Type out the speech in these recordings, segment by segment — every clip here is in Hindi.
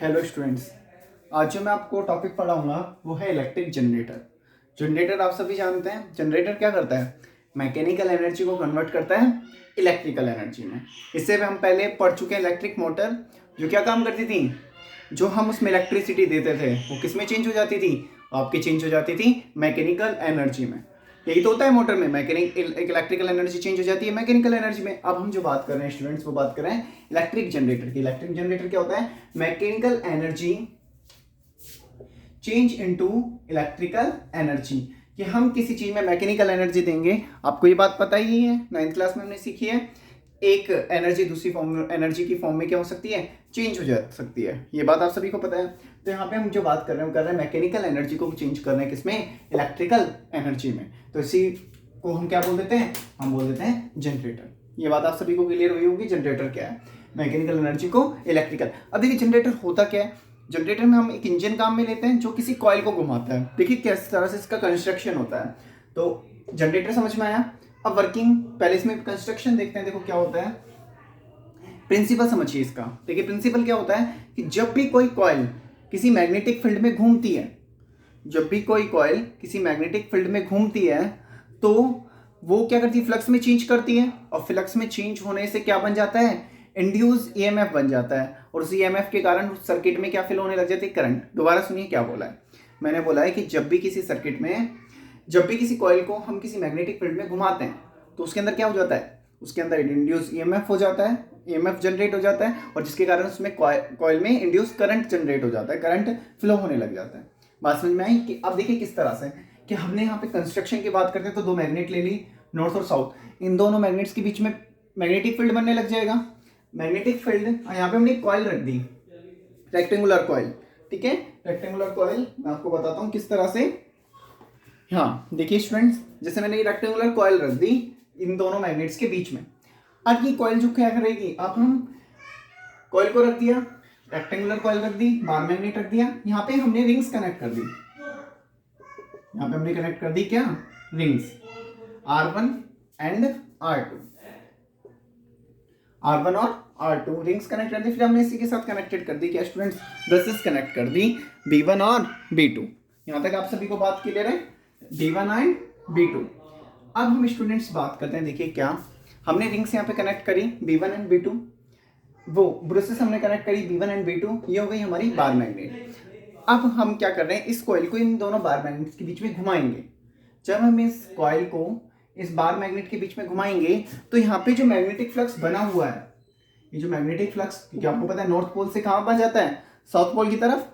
Hello students. आज जो मैं आपको टॉपिक पढ़ाऊंगा वो है इलेक्ट्रिक जनरेटर। जनरेटर आप सभी जानते हैं, जनरेटर क्या करता है? मैकेनिकल एनर्जी को कन्वर्ट करता है इलेक्ट्रिकल एनर्जी में। इससे भी हम पहले पढ़ चुके हैं इलेक्ट्रिक मोटर, जो क्या काम करती थी, जो हम उसमें इलेक्ट्रिसिटी देते थे वो किस में चेंज हो जाती थी? आपकी चेंज हो जाती थी मैकेनिकल एनर्जी में। यही तो होता है मोटर में, इलेक्ट्रिकल एनर्जी चेंज हो जाती है मैकेनिकल एनर्जी में। अब हम जो बात कर रहे हैं स्टूडेंट्स, वो बात कर रहे हैं इलेक्ट्रिक जनरेटर की। इलेक्ट्रिक जनरेटर क्या होता है? Mechanical energy change into electrical energy. कि हम किसी चीज में मैकेनिकल एनर्जी देंगे, आपको ये बात पता ही है, 9th क्लास में हमने सीखी है। एक एनर्जी दूसरी फॉर्म एनर्जी की फॉर्म में क्या हो सकती है? चेंज हो जा सकती है। ये बात आप सभी को पता है। तो यहाँ पे हम जो बात कर रहे हैं, कर रहे हैं मैकेनिकल एनर्जी को चेंज कर रहे हैं किसमें? इलेक्ट्रिकल एनर्जी में। तो इसी को हम क्या बोल देते हैं? हम बोल देते हैं जनरेटर। ये बात आप सभी को क्लियर हुई होगी, जनरेटर क्या है, मैकेनिकल एनर्जी को इलेक्ट्रिकल। अब देखिए जनरेटर होता क्या है। जनरेटर में हम एक इंजन काम में लेते हैं जो किसी कॉइल को घुमाता है। देखिए किस तरह से इसका कंस्ट्रक्शन होता है। तो जनरेटर समझ में आया। अब वर्किंग, पहले इसमें कंस्ट्रक्शन देखते हैं। देखो क्या होता है, प्रिंसिपल समझिए इसका। देखिए प्रिंसिपल क्या होता है कि जब भी कोई कॉइल किसी मैग्नेटिक फील्ड में घूमती है, जब भी कोई कॉइल किसी मैग्नेटिक फील्ड में घूमती है तो वो क्या करती है? फ्लक्स में चेंज करती है। और फ्लक्स में चेंज होने से क्या बन जाता है? इंड्यूस ईएमएफ बन जाता है। और उस ईएमएफ के कारण उस सर्किट में क्या फिल होने लग जाती है? करंट। दोबारा सुनिए क्या बोला है। मैंने बोला है कि जब भी किसी सर्किट में, जब भी किसी कॉइल को हम किसी मैग्नेटिक फील्ड में घुमाते हैं तो उसके अंदर क्या हो जाता है? उसके अंदर इंड्यूस ईएमएफ हो जाता है, ईएमएफ जनरेट हो जाता है। और जिसके कारण उसमें कॉइल में इंड्यूस करंट जनरेट हो जाता है, करंट फ्लो होने लग जाता है। बात समझ में आई? कि अब देखिए किस तरह से कि हमने यहाँ पे कंस्ट्रक्शन की बात करते हैं तो दो मैग्नेट ले ली, नॉर्थ और साउथ। इन दोनों मैग्नेट्स के बीच में मैग्नेटिक फील्ड बनने लग जाएगा। मैग्नेटिक फील्ड, यहाँ पे हमने कॉइल रख दी, रेक्टेंगुलर कॉइल। ठीक है, रेक्टेंगुलर कॉइल मैं आपको बताता हूँ किस तरह से। हाँ देखिए स्टूडेंट्स, जैसे मैंने ये रेक्टेंगुलर कॉइल रख दी इन दोनों मैग्नेट्स के बीच में। अब ये कॉइल जो क्या करेगी, अब हम कॉइल को रख दिया, रेक्टेंगुलर कॉइल रख दी, बार मैग्नेट रख दिया। यहाँ पे हमने रिंग्स कनेक्ट कर दी। यहाँ पे हमने कनेक्ट कर दी क्या? Rings, R1 and R2। R1 और R2 रिंग्स कनेक्ट कर दी। फिर हमने इसी के साथ कनेक्टेड कर दी क्या स्टूडेंट्स? ब्रशेस कनेक्ट कर दी, B1 और B2। यहाँ तक आप सभी को बात क्लियर है? B1 and B2। अब हम स्टूडेंट्स बात करते हैं। देखिए क्या हमने रिंग्स यहाँ पे कनेक्ट करी, B1 एंड B2। वो ब्रशेस हमने कनेक्ट करी, B1 एंड B2। ये हो गई हमारी बार मैग्नेट। अब हम क्या कर रहे हैं, इस कॉइल को इन दोनों बार मैग्नेट्स के बीच में घुमाएंगे। जब हम इस कॉइल को इस बार मैग्नेट के बीच में घुमाएंगे तो यहाँ पे जो मैग्नेटिक फ्लक्स बना हुआ है, ये जो मैग्नेटिक फ्लक्स, क्योंकि आपको पता है नॉर्थ पोल से कहाँ पर जाता है? साउथ पोल की तरफ।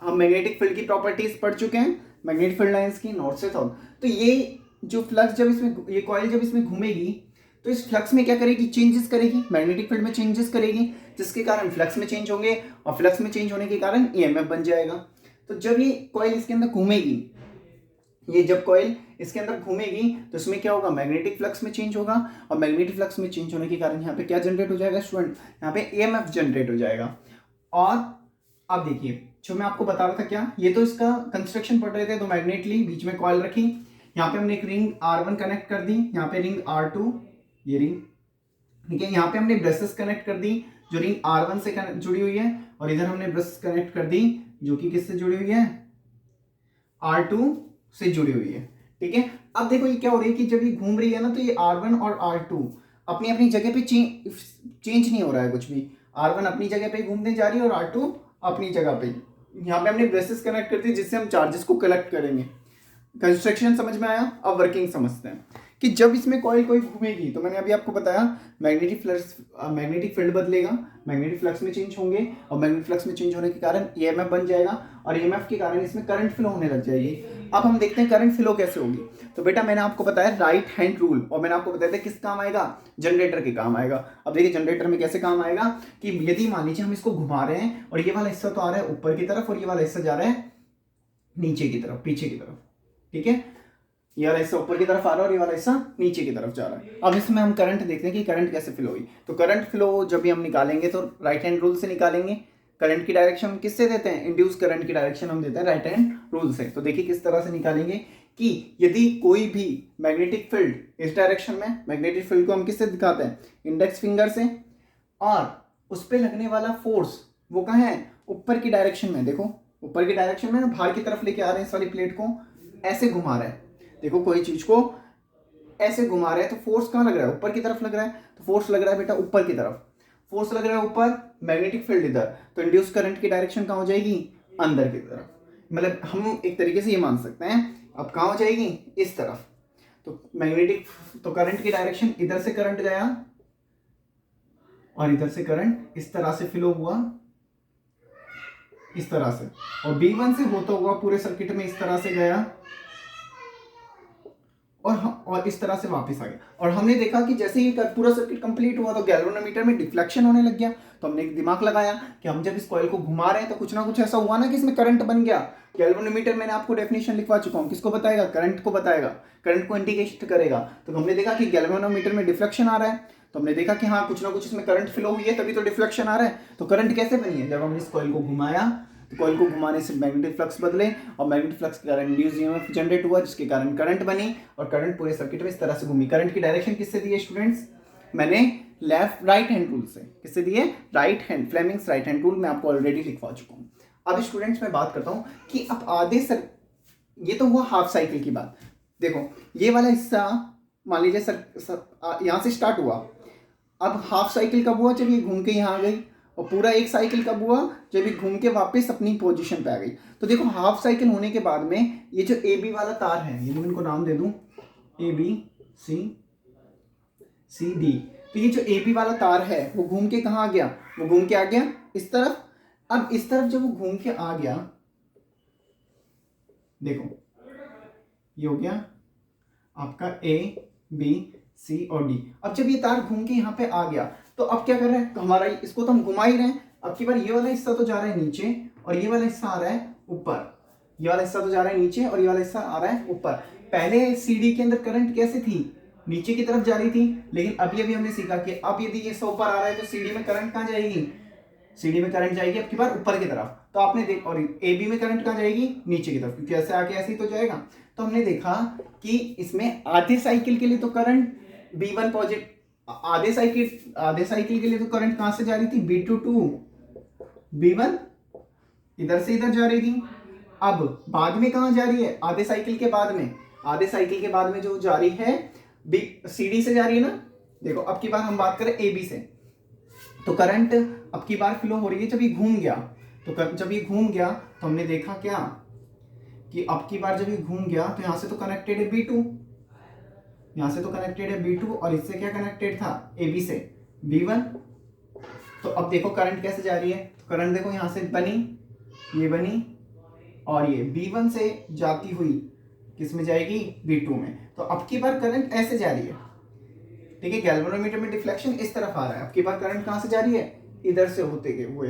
हम मैग्नेटिक फील्ड की प्रॉपर्टीज पढ़ चुके हैं, मैग्नेटिक फील्ड लाइंस की, नॉर्थ से साउथ। तो ये जो फ्लक्स जब इसमें, ये कॉइल जब इसमें घूमेगी तो इस फ्लक्स में क्या करेगी? चेंजेस करेगी, मैग्नेटिक फील्ड में चेंजेस करेगी, जिसके कारण फ्लक्स में चेंज होंगे। और फ्लक्स में चेंज होने के कारण ईएमएफ बन जाएगा। तो जब ये कॉइल इसके अंदर घूमेगी, ये जब कॉइल इसके अंदर घूमेगी तो इसमें क्या होगा? मैग्नेटिक फ्लक्स में चेंज होगा। और मैग्नेटिक फ्लक्स में चेंज होने के कारण यहाँ पे क्या जनरेट हो जाएगा स्टूडेंट? यहाँ पे ईएमएफ जनरेट हो जाएगा। और अब देखिए जो मैं आपको बता रहा था क्या, ये तो इसका कंस्ट्रक्शन पढ़ रहे थे। तो मैग्नेट ली, बीच में कॉइल रखी, यहाँ पे हमने एक रिंग R1 कनेक्ट कर दी, यहाँ पे रिंग R2, ये रिंग। ठीक है, यहाँ पे हमने ब्रशेस कनेक्ट कर दी जो रिंग R1 से जुड़ी हुई है। और इधर हमने ब्रश कनेक्ट कर दी जो कि किससे जुड़ी हुई है? R2 से जुड़ी हुई है। ठीक है, अब देखो ये क्या हो रही है कि जब ये घूम रही है ना, तो ये R1 और R2 अपनी अपनी जगह पे चेंज नहीं हो रहा है कुछ भी। R1 अपनी जगह पे घूमने जा रही है और R2 अपनी जगह पे। यहाँ पे हमने ब्रशेस कनेक्ट कर दी जिससे हम चार्जेस को कलेक्ट करेंगे। कंस्ट्रक्शन समझ में आया? अब वर्किंग समझते हैं कि जब इसमें कॉइल कोई घूमेगी तो मैंने अभी आपको बताया मैग्नेटिक फील्ड बदलेगा, मैग्नेटिक फ्लक्स में चेंज होंगे। और मैग्नेटिक फ्लक्स में चेंज होने के कारण ईएमएफ बन जाएगा। और ईएमएफ के कारण इसमें करंट फ्लो होने लग जाएगी। अब हम देखते हैं करंट फ्लो कैसे होगी। तो बेटा मैंने आपको बताया राइट हैंड रूल, और मैंने आपको बताया था किस काम आएगा? जनरेटर के काम आएगा। अब देखिए जनरेटर में कैसे काम आएगा कि यदि मान लीजिए हम इसको घुमा रहे हैं और ये वाला हिस्सा तो आ रहा है ऊपर की तरफ और ये वाला हिस्सा जा रहा है नीचे की तरफ, पीछे की तरफ। ठीक है, ये वाला हिस्सा ऊपर की तरफ आ रहा है और ये वाला हिस्सा नीचे की तरफ जा रहा है। अब इसमें हम करंट देखते हैं कि करंट कैसे फ्लो हुई। तो करंट फ्लो जब भी हम निकालेंगे तो राइट हैंड रूल से निकालेंगे। करंट की डायरेक्शन हम किससे देते हैं? इंड्यूस करंट की डायरेक्शन हम देते हैं राइट हैंड रूल से। तो देखिए किस तरह से निकालेंगे कि यदि कोई भी मैग्नेटिक फील्ड इस डायरेक्शन में, मैग्नेटिक फील्ड को हम किससे दिखाते हैं? इंडेक्स फिंगर से। और उस पर लगने वाला फोर्स वो कहाँ है, ऊपर की डायरेक्शन में। देखो ऊपर की डायरेक्शन में ना, बाहर की तरफ लेके आ रहे हैं इस वाली प्लेट को, ऐसे घुमा रहा है। देखो कोई चीज को ऐसे घुमा रहे हैं तो फोर्स कहाँ लग रहा है, ऊपर की तरफ लग रहा है। तो फोर्स लग रहा है बेटा ऊपर की तरफ, फोर्स लग रहा है ऊपर, मैग्नेटिक फील्ड इधर, तो इंड्यूस करंट की डायरेक्शन कहाँ हो जाएगी, अंदर की तरफ। मतलब हम एक तरीके से ये मान सकते हैं, अब कहाँ हो जाएगी, इस तरफ। तो मैग्नेटिक, तो करंट की डायरेक्शन, इधर से करंट गया और इधर से करंट इस तरह से फ्लो हुआ, इस तरह से, और B1 से होता हुआ पूरे सर्किट में इस तरह से गया और इस तरह से वापस आ गया। और हमने देखा कि जैसे ही पूरा सर्किट कंप्लीट हुआ तो गैल्वेनोमीटर में डिफ्लेक्शन होने लग गया। तो हमने एक दिमाग लगाया कि हम जब इस कॉइल को घुमा रहे हैं तो कुछ ना कुछ ऐसा हुआ ना कि इसमें करंट बन गया। गैल्वेनोमीटर मैंने आपको डेफिनेशन लिखवा चुका हूँ, किसको बताएगा, करंट को बताएगा, करंट को इंडिकेट करेगा। तो हमने देखा कि गैल्वेनोमीटर में डिफ्लेक्शन आ रहा है, तो हमने देखा कि हाँ कुछ ना कुछ इसमें करंट फ्लो हुई है, तभी तो डिफ्लेक्शन आ रहा है। तो करंट कैसे बनी है, जब हमने इस कॉइल को घुमाया तो कॉइल को घुमाने से मैग्नेटिक फ्लक्स बदले और मैग्नेटिक फ्लक्स के कारण इंड्यूस ईएमएफ जनरेट हुआ, जिसके कारण करंट बनी और करंट पूरे सर्किट में इस तरह से घूमी। करंट की डायरेक्शन किससे दी है स्टूडेंट्स, मैंने लेफ्ट राइट हैंड रूल से। किससे दी है, right hand, Fleming's right hand rule मैं आपको ऑलरेडी लिखवा चुका हूँ। अब स्टूडेंट्स मैं बात करता हूँ कि अब आधे ये तो हुआ हाफ साइकिल की बात। देखो ये वाला हिस्सा मान लीजिए यहाँ से स्टार्ट हुआ, अब हाफ साइकिल कब हुआ, जब ये घूम के यहाँ आ गई, और पूरा एक साइकिल कब हुआ, जब ये घूम के वापस अपनी पोजीशन पे आ गई। तो देखो हाफ साइकिल होने के बाद में ये जो ए बी वाला तार है, ये मैं इनको नाम दे दूं ए बी सी डी, तो ये जो ए बी वाला तार है वो घूम के कहाँ आ गया, वो घूम के आ गया इस तरफ। अब इस तरफ जब वो घूम के आ गया, देखो ये हो गया आपका ए बी सी और डी। अब जब ये तार घूम के यहाँ पे आ गया तो अब क्या कर रहा है, हमारा इसको तो हम घुमा ही रहे हैं। अब की बार ये वाला हिस्सा तो जा रहा है नीचे और ये वाला हिस्सा आ रहा है ऊपर, ये वाला हिस्सा तो जा रहा है नीचे और ये वाला हिस्सा आ रहा है ऊपर। पहले सीडी के अंदर करंट कैसे थी, नीचे की तरफ जा रही थी, लेकिन अभी हमने सीखा कि अब यदि ये ऊपर आ रहा है तो सीडी में करंट कहाँ जाएगी, सीडी में करंट जाएगी अब की बार ऊपर की तरफ। तो आपने देख, और ए बी में करंट कहाँ जाएगी, नीचे की तरफ, क्योंकि ऐसे आके ऐसे ही तो जाएगा। तो हमने देखा कि इसमें आधे साइकिल के लिए तो करंट B1 पॉजिटिव, आधे साइकिल के लिए तो करंट कहां से जा रही थी, B2 टू B1, इधर से इधर जा रही थी। अब बाद में कहां जा रही है, आधे साइकिल के बाद में जो जा रही है CD से जा रही है ना। देखो अब की बार हम बात करें AB से, तो करंट अब की बार फ्लो हो रही है जब ये घूम गया। तो जब ये घूम गया तो हमने देखा क्या कि अब की बार जब ये घूम गया तो यहां से तो कनेक्टेड है B2, यहां से तो कनेक्टेड है B2 और इससे क्या कनेक्टेड था, AB से B1। तो अब देखो करंट कैसे जा रही है, तो करंट देखो यहां से बनी, ये बनी और ये B1 से जाती हुई किस में जाएगी, B2 में। तो अब की बार करंट ऐसे जा रही है, ठीक है। गैल्वेनोमीटर में डिफ्लेक्शन इस तरफ आ रहा है, अब की बार करंट कहां से जा रही है, इधर से होते हुए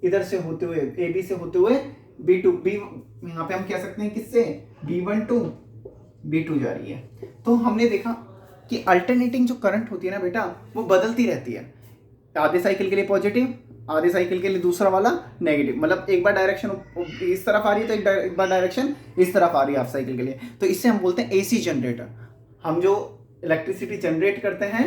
AB से होते हुए B2, यहाँ पे हम कह सकते हैं किससे, B1 टू B2 जा रही है। तो हमने देखा कि अल्टरनेटिंग जो करंट होती है ना बेटा, वो बदलती रहती है, आधे साइकिल के लिए पॉजिटिव, आधे साइकिल के लिए दूसरा वाला नेगेटिव। मतलब एक बार डायरेक्शन इस तरफ आ रही है तो एक बार डायरेक्शन इस तरफ आ रही है हाफ साइकिल के लिए। तो इससे हम बोलते हैं AC जनरेटर। हम जो इलेक्ट्रिसिटी जनरेट करते हैं,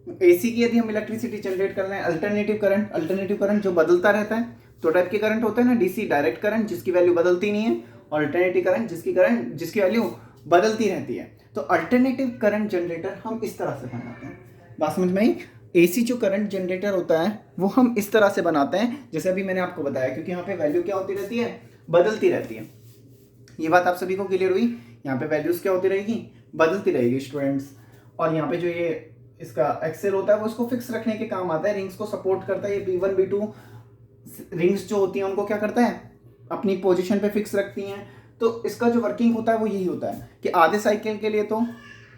AC की यदि हम इलेक्ट्रिसिटी जनरेट कर रहे हैं, अल्टरनेटिव करंट जो बदलता रहता है, दो टाइप के करंट होते हैं ना, DC डायरेक्ट करंट जिसकी वैल्यू बदलती नहीं है, और अल्टरनेटिव करंट जिसकी वैल्यू बदलती रहती है। तो अल्टरनेटिव करंट जनरेटर हम इस तरह से बनाते हैं, बात समझ में आई। AC जो करंट जनरेटर होता है वो हम इस तरह से बनाते हैं जैसे अभी मैंने आपको बताया, क्योंकि यहाँ पे वैल्यू क्या होती रहती है, बदलती रहती है। ये बात आप सभी को क्लियर हुई, यहाँ पे वैल्यूज क्या होती रहेगी, बदलती रहेगी स्टूडेंट्स। और यहाँ पे जो ये इसका एक्सेल होता है वो इसको फिक्स रखने के काम आता है, रिंग्स को सपोर्ट करता है। ये B1 B2 रिंग्स जो होती हैं उनको क्या करता है, अपनी पोजीशन पे फिक्स रखती हैं। तो इसका जो वर्किंग होता है वो यही होता है कि आधे साइकिल के लिए तो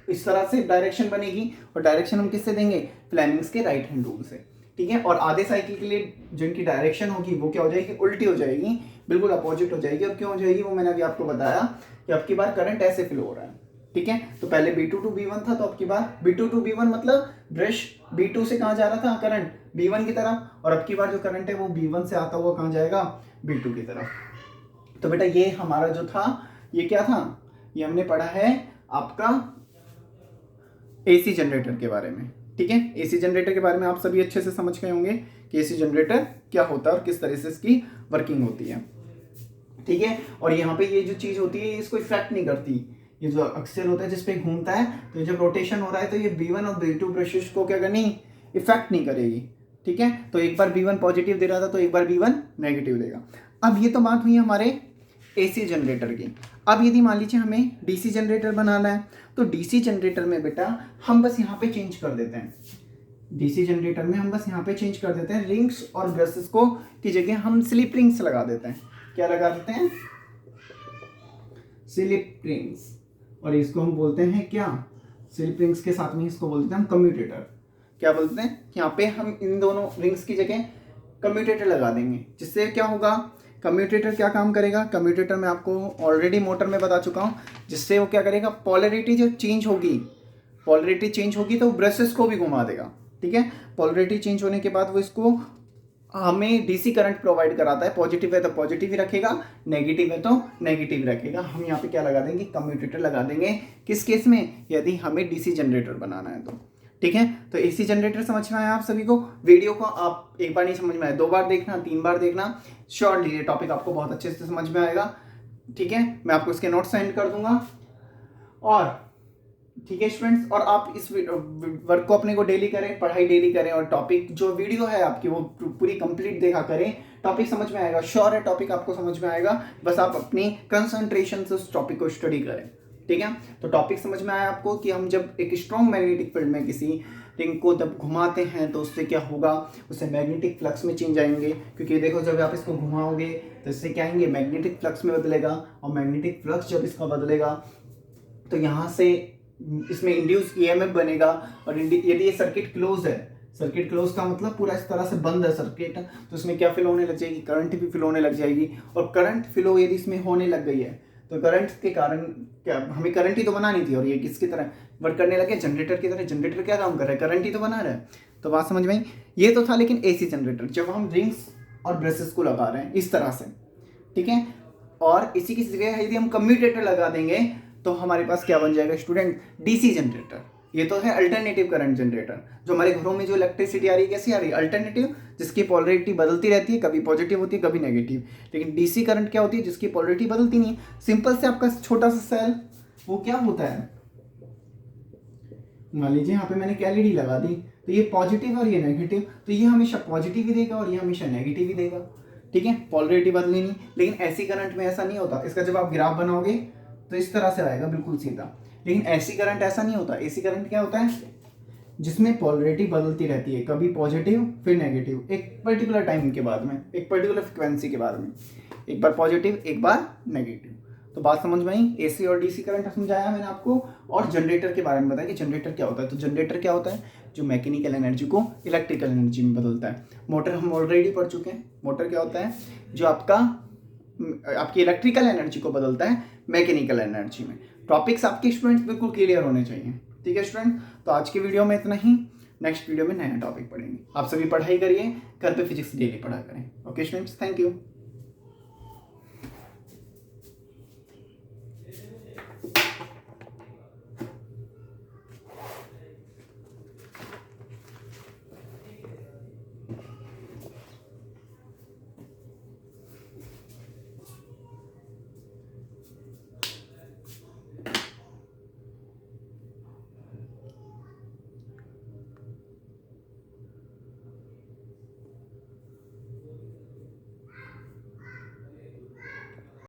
इस तरह से डायरेक्शन बनेगी, और डायरेक्शन हम किससे देंगे, फ्लेमिंग्स के राइट हैंड रूल से, ठीक है। और आधे साइकिल के लिए जिनकी डायरेक्शन होगी वो क्या हो जाएगी, उल्टी हो जाएगी, बिल्कुल अपोजिट हो जाएगी। अब क्यों हो जाएगी वो मैंने अभी आपको बताया कि अब की बार करंट ऐसे फ्लो हो रहा है, ठीक है। तो पहले B2 टू B1 था, तो अब की बार B2 टू B1 मतलब ब्रश B2 से कहाँ जा रहा था करंट, B1 की तरफ, और अब की बार जो करंट है वो B1 से आता हुआ कहाँ जाएगा, B2 की तरफ। तो बेटा ये हमारा जो था ये क्या था, ये हमने पढ़ा है आपका AC जनरेटर के बारे में, ठीक है। AC जनरेटर के बारे में आप सभी अच्छे से समझ गए होंगे कि एसी जनरेटर क्या होता है और किस तरह से इसकी वर्किंग होती है, ठीक है। और यहाँ पे ये जो चीज़ होती है इसको इफेक्ट नहीं करती, ये जो एक्सेल होता है जिसपे घूमता है, तो जब रोटेशन हो रहा है तो ये B1 और B2 ब्रशेस को क्या करनी, इफेक्ट नहीं करेगी, ठीक है। तो एक बार B1 पॉजिटिव दे रहा था तो एक बार B1 नेगेटिव देगा। अब ये तो बात हुई हमारे AC जनरेटर की। अब यदि मान लीजिए हमें DC जनरेटर बनाना है, तो DC जनरेटर में बेटा हम बस यहाँ पे चेंज कर देते हैं, DC जनरेटर में हम बस यहाँ पे चेंज कर देते हैं रिंग्स और ब्रशेस को की जगह हम स्लिप रिंग्स लगा देते हैं। क्या लगा देते हैं, स्लिप रिंग्स, और इसको हम बोलते हैं क्या, स्लिप रिंग्स के साथ में इसको बोलते हैं हम कम्यूटेटर। क्या बोलते हैं, यहाँ पे हम इन दोनों रिंग्स की जगह कम्यूटेटर लगा देंगे, जिससे क्या होगा, कम्यूटेटर क्या काम करेगा, कम्यूटेटर मैं आपको ऑलरेडी मोटर में बता चुका हूँ, जिससे वो क्या करेगा, पोलैरिटी जो चेंज होगी, पोलैरिटी चेंज होगी तो ब्रशेस को भी घुमा देगा, ठीक है। पोलैरिटी चेंज होने के बाद वो इसको हमें डीसी करंट प्रोवाइड कराता है, पॉजिटिव है तो पॉजिटिव ही रखेगा, नेगेटिव है तो नेगेटिव रखेगा। हम यहाँ पे क्या लगा देंगे, कम्यूटेटर लगा देंगे, किस केस में, यदि हमें डीसी जनरेटर बनाना है तो, ठीक है। तो एसी जनरेटर समझ में आया आप सभी को। वीडियो को आप एक बार नहीं समझ में आया 2 बार देखना, 3 बार देखना, श्योरली ये टॉपिक आपको बहुत अच्छे से समझ में आएगा, ठीक है। मैं आपको इसके नोट्स सेंड कर दूंगा, और ठीक है स्टूडेंट्स, और आप इस वर्क को अपने को डेली करें, पढ़ाई डेली करें, और टॉपिक जो वीडियो है आपकी वो पूरी कंप्लीट देखा करें, टॉपिक समझ में आएगा, श्योर है टॉपिक आपको समझ में आएगा, बस आप अपनी कंसंट्रेशन से उस टॉपिक को स्टडी करें, ठीक है। तो टॉपिक समझ में आया आपको कि हम जब एक स्ट्रॉन्ग मैग्नेटिक फील्ड में किसी रिंग को जब घुमाते हैं तो उससे क्या होगा, उससे मैग्नेटिक फ्लक्स में चेंज आएंगे, क्योंकि देखो जब आप इसको घुमाओगे तो इससे क्या आएंगे, मैग्नेटिक फ्लक्स में बदलेगा, और मैग्नेटिक फ्लक्स जब इसका बदलेगा तो यहाँ से इसमें इंड्यूस ईएमएफ बनेगा, और यदि ये सर्किट क्लोज है, सर्किट क्लोज का मतलब पूरा इस तरह से बंद है सर्किट, तो इसमें क्या फिल होने लग जाएगी, करंट भी फिल होने लग जाएगी, और करंट फिलो यदि इसमें होने लग गई है तो करंट के कारण क्या, हमें करंट ही तो बनानी थी, और ये किसकी तरह वर्क करने लगे, जनरेटर की तरह। जनरेटर क्या काम कर रहा है, करंट ही तो बना रहा है। तो बात समझ में आई, ये तो था। लेकिन एसी जनरेटर जब हम रिंग्स और ब्रशेस को लगा रहे हैं इस तरह से, ठीक है, और इसी की जगह यदि हम कम्यूटेटर लगा देंगे तो हमारे पास क्या बन जाएगा स्टूडेंट, डीसी जनरेटर। ये तो है अल्टरनेटिव करंट जनरेटर, जो हमारे घरों में जो इलेक्ट्रिसिटी आ रही है कैसी आ रही है, अल्टरनेटिव, जिसकी पोलैरिटी बदलती रहती है, कभी पॉजिटिव होती है कभी नेगेटिव। लेकिन डीसी करंट क्या होती है, जिसकी पोलैरिटी बदलती नहीं है। सिंपल से आपका छोटा सा सेल वो क्या होता है, मान लीजिए यहाँ पे मैंने एक एलईडी लगा दी, तो ये पॉजिटिव और ये नेगेटिव, तो ये हमेशा पॉजिटिव ही देगा और ये हमेशा नेगेटिव ही देगा, ठीक है, पोलैरिटी बदली नहीं। लेकिन ऐसी करंट में ऐसा नहीं होता, इसका जब आप ग्राफ बनाओगे तो इस तरह से आएगा बिल्कुल सीधा। लेकिन एसी करंट ऐसा नहीं होता। एसी करंट क्या होता है, जिसमें पोलैरिटी बदलती रहती है, कभी पॉजिटिव फिर नेगेटिव, एक पर्टिकुलर टाइम के बाद में, एक पर्टिकुलर फ्रिक्वेंसी के बाद में, एक बार पॉजिटिव एक बार नेगेटिव। तो बात समझ में आई, एसी और डीसी करंट समझाया मैंने आपको, और जनरेटर के बारे में बताया कि जनरेटर क्या होता है। तो जनरेटर क्या होता है, जो मैकेनिकल एनर्जी को इलेक्ट्रिकल एनर्जी में बदलता है। मोटर हम ऑलरेडी पढ़ चुके हैं। मोटर क्या होता है, जो आपकी इलेक्ट्रिकल एनर्जी को बदलता है मैकेनिकल एनर्जी में। टॉपिक्स आपके स्टूडेंट्स बिल्कुल क्लियर होने चाहिए, ठीक है स्टूडेंट। तो आज की वीडियो में इतना ही, नेक्स्ट वीडियो में नया टॉपिक पढ़ेंगे। आप सभी पढ़ाई करिए, घर पे फिजिक्स डेली पढ़ा करें। Okay students, thank you.